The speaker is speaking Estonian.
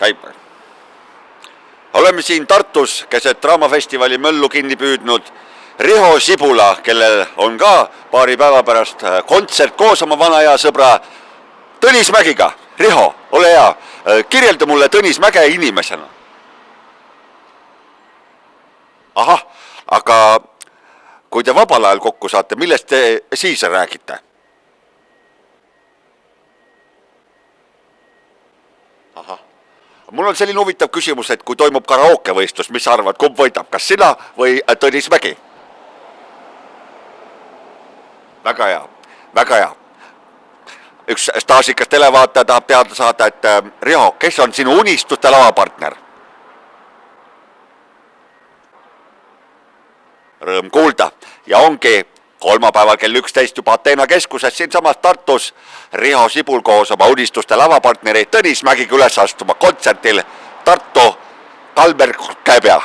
käib. Oleme siin Tartus keset Draamafestivali möllu kinni püüdnud Riho Sibula, kellel on ka paari päeva pärast kontsert koos oma vana hea sõbra Tõnis Mägiga. Riho, ole hea, kirjelda mulle Tõnis Mäge inimesena. Ahah, aga kui te vabal ajal kokku saate, millest te siis räägite? Ahah. Mul on selline huvitav küsimus, et kui toimub karaokevõistlus, mis sa arvad, kumb võidab, kas sina või Tõnis Mägi? Väga hea, väga hea. Üks staažikas televaataja tahab teada saada, et Riho, kes on sinu unistuste lavapartner? Rõõm kuulda ja ongi kolmapäeval kell 11 juba Ateena keskuses siinsamas Tartus Riho Sibul koos oma unistuste lavapartneri Tõnis Mägiga üles astuma kontsertil Tartu Kalmer Käbja.